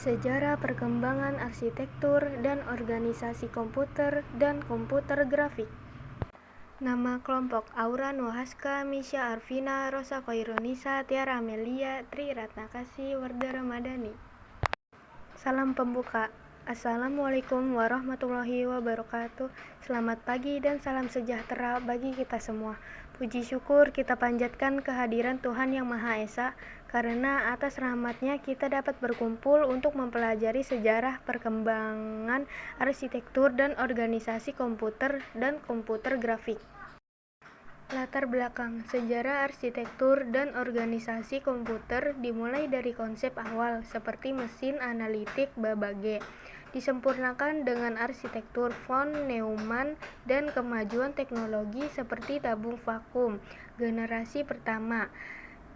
Sejarah perkembangan arsitektur dan organisasi komputer dan komputer grafik. Nama kelompok: Aura Nuhaska, Misha Arvina, Rosa Koirunisa, Tiara Amelia, Tri Ratnakasi, Warda Ramadhani. Salam pembuka. Assalamualaikum warahmatullahi wabarakatuh. Selamat pagi dan salam sejahtera bagi kita semua. Puji syukur kita panjatkan kehadiran Tuhan Yang Maha Esa, karena atas rahmat-Nya kita dapat berkumpul untuk mempelajari sejarah perkembangan arsitektur dan organisasi komputer dan komputer grafik. Latar belakang sejarah arsitektur dan organisasi komputer dimulai dari konsep awal seperti mesin analitik Babbage, disempurnakan dengan arsitektur von Neumann dan kemajuan teknologi seperti tabung vakum generasi pertama,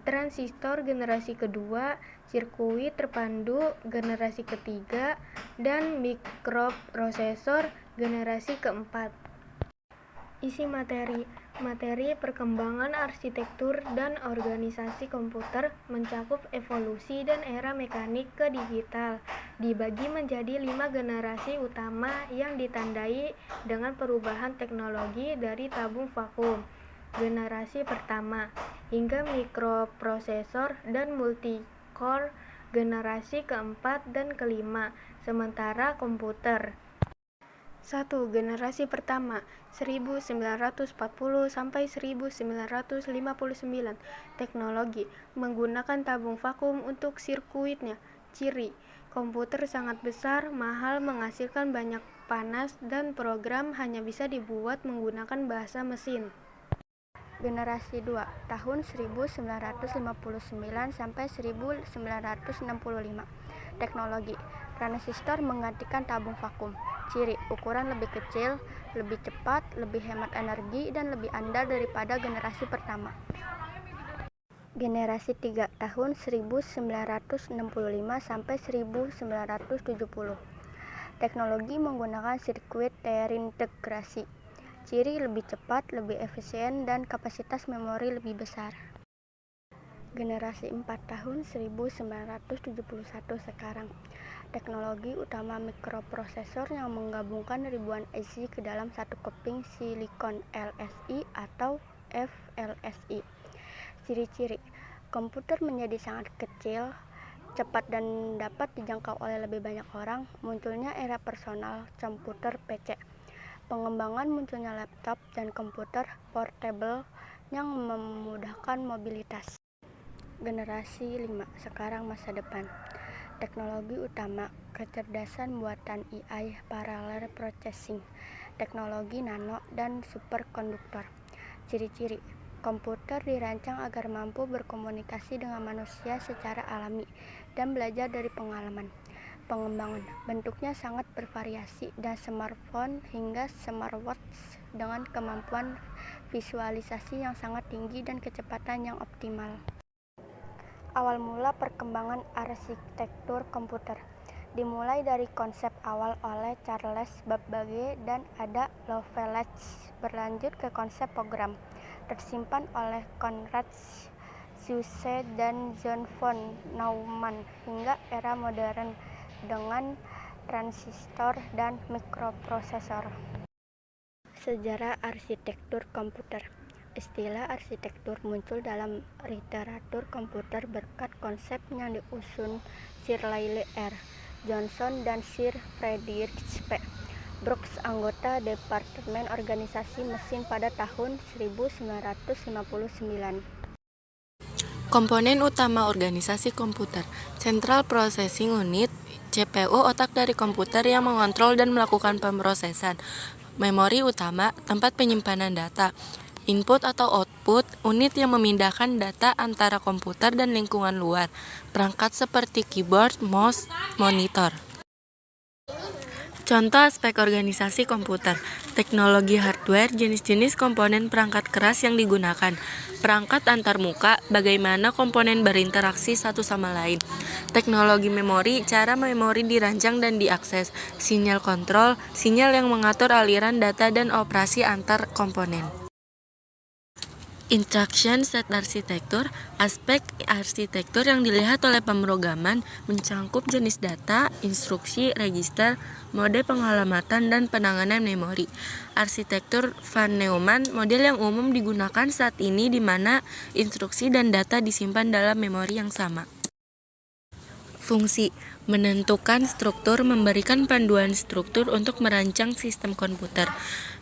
transistor generasi kedua, sirkuit terpandu generasi ketiga, dan mikroprosesor generasi keempat. Isi materi perkembangan arsitektur dan organisasi komputer mencakup evolusi dan era mekanik ke digital, dibagi menjadi 5 generasi utama yang ditandai dengan perubahan teknologi dari tabung vakum generasi pertama hingga mikroprosesor dan multicore generasi keempat dan kelima. Sementara komputer 1. Generasi pertama 1940 sampai 1959. Teknologi menggunakan tabung vakum untuk sirkuitnya. Ciri: komputer sangat besar, mahal, menghasilkan banyak panas, dan program hanya bisa dibuat menggunakan bahasa mesin. Generasi 2 tahun 1959 sampai 1965. Teknologi transistor menggantikan tabung vakum. Ciri: ukuran lebih kecil, lebih cepat, lebih hemat energi, dan lebih andal daripada generasi pertama. Generasi 3 tahun 1965 sampai 1970. Teknologi menggunakan sirkuit terintegrasi. Ciri: lebih cepat, lebih efisien, dan kapasitas memori lebih besar. Generasi 4 tahun 1971 sekarang. Teknologi utama mikroprosesor yang menggabungkan ribuan IC ke dalam satu keping silikon LSI atau FLSI. Ciri-ciri: komputer menjadi sangat kecil, cepat, dan dapat dijangkau oleh lebih banyak orang. Munculnya era personal komputer PC. Pengembangan munculnya laptop dan komputer portable yang memudahkan mobilitas. Generasi 5 sekarang masa depan. Teknologi utama: kecerdasan buatan AI, parallel processing, teknologi nano, dan superkonduktor. Ciri-ciri: komputer dirancang agar mampu berkomunikasi dengan manusia secara alami dan belajar dari pengalaman. Pengembangan bentuknya sangat bervariasi, dari smartphone hingga smartwatch dengan kemampuan visualisasi yang sangat tinggi dan kecepatan yang optimal. Awal mula perkembangan arsitektur komputer dimulai dari konsep awal oleh Charles Babbage dan Ada Lovelace, berlanjut ke konsep program, tersimpan oleh Konrad Zuse dan John von Neumann, hingga era modern dengan transistor dan mikroprosesor. Sejarah arsitektur komputer. Istilah arsitektur muncul dalam literatur komputer berkat konsep yang diusung Sir Lyle R. Johnson dan Sir Frederick P. Brooks, anggota Departemen Organisasi Mesin pada tahun 1959. Komponen utama organisasi komputer: Central Processing Unit (CPU), otak dari komputer yang mengontrol dan melakukan pemrosesan. Memori utama, tempat penyimpanan data. Input atau output, unit yang memindahkan data antara komputer dan lingkungan luar. Perangkat seperti keyboard, mouse, monitor. Contoh aspek organisasi komputer: teknologi hardware, jenis-jenis komponen perangkat keras yang digunakan, perangkat antarmuka, bagaimana komponen berinteraksi satu sama lain, teknologi memori, cara memori dirancang dan diakses, sinyal kontrol, sinyal yang mengatur aliran data dan operasi antar komponen. Instruction set arsitektur, aspek arsitektur yang dilihat oleh pemrograman mencangkup jenis data, instruksi, register, mode pengalamatan, dan penanganan memori. Arsitektur Van Neumann, model yang umum digunakan saat ini di mana instruksi dan data disimpan dalam memori yang sama. Fungsi menentukan struktur, memberikan panduan struktur untuk merancang sistem komputer.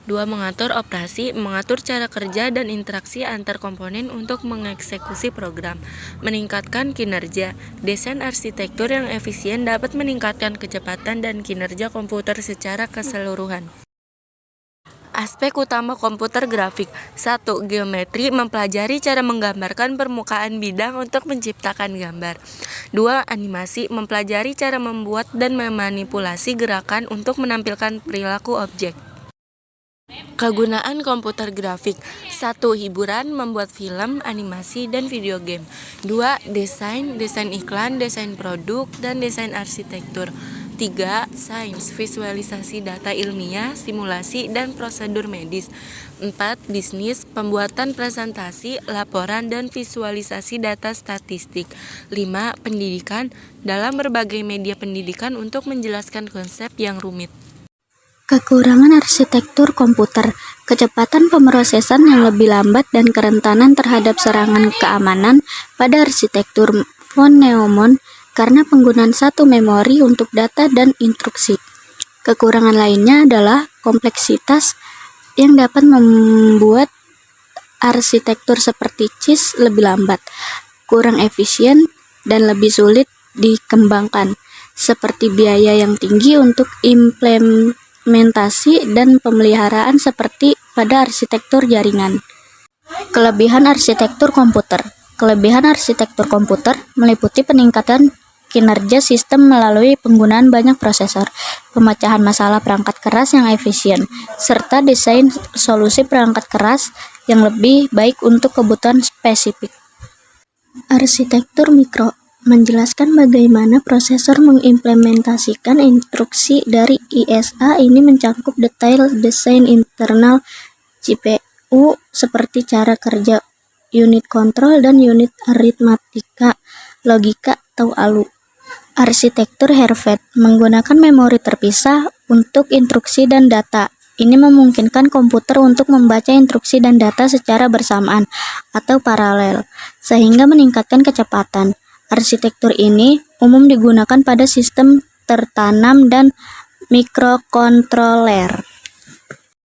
2. Mengatur operasi, mengatur cara kerja dan interaksi antar komponen untuk mengeksekusi program. Meningkatkan kinerja, desain arsitektur yang efisien dapat meningkatkan kecepatan dan kinerja komputer secara keseluruhan. Aspek utama komputer grafik. 1. Geometri, mempelajari cara menggambarkan permukaan bidang untuk menciptakan gambar. 2. Animasi, mempelajari cara membuat dan memanipulasi gerakan untuk menampilkan perilaku objek. Kegunaan komputer grafik. 1. Hiburan, membuat film, animasi, dan video game. 2. Desain iklan, desain produk, dan desain arsitektur. 3. Sains, visualisasi data ilmiah, simulasi, dan prosedur medis. 4. Bisnis, pembuatan presentasi, laporan, dan visualisasi data statistik. 5. Pendidikan, dalam berbagai media pendidikan untuk menjelaskan konsep yang rumit. Kekurangan arsitektur komputer, kecepatan pemrosesan yang lebih lambat dan kerentanan terhadap serangan keamanan pada arsitektur von Neumann karena penggunaan satu memori untuk data dan instruksi. Kekurangan lainnya adalah kompleksitas yang dapat membuat arsitektur seperti CISC lebih lambat, kurang efisien, dan lebih sulit dikembangkan, seperti biaya yang tinggi untuk implementasi dan pemeliharaan seperti pada arsitektur jaringan. Kelebihan arsitektur komputer. Kelebihan arsitektur komputer meliputi peningkatan kinerja sistem melalui penggunaan banyak prosesor, pemecahan masalah perangkat keras yang efisien, serta desain solusi perangkat keras yang lebih baik untuk kebutuhan spesifik. Arsitektur mikro menjelaskan bagaimana prosesor mengimplementasikan instruksi dari ISA. Ini mencangkup detail desain internal CPU seperti cara kerja unit kontrol dan unit aritmatika, logika, atau ALU. Arsitektur Harvard menggunakan memori terpisah untuk instruksi dan data. Ini memungkinkan komputer untuk membaca instruksi dan data secara bersamaan atau paralel, sehingga meningkatkan kecepatan. Arsitektur ini umum digunakan pada sistem tertanam dan mikrokontroler.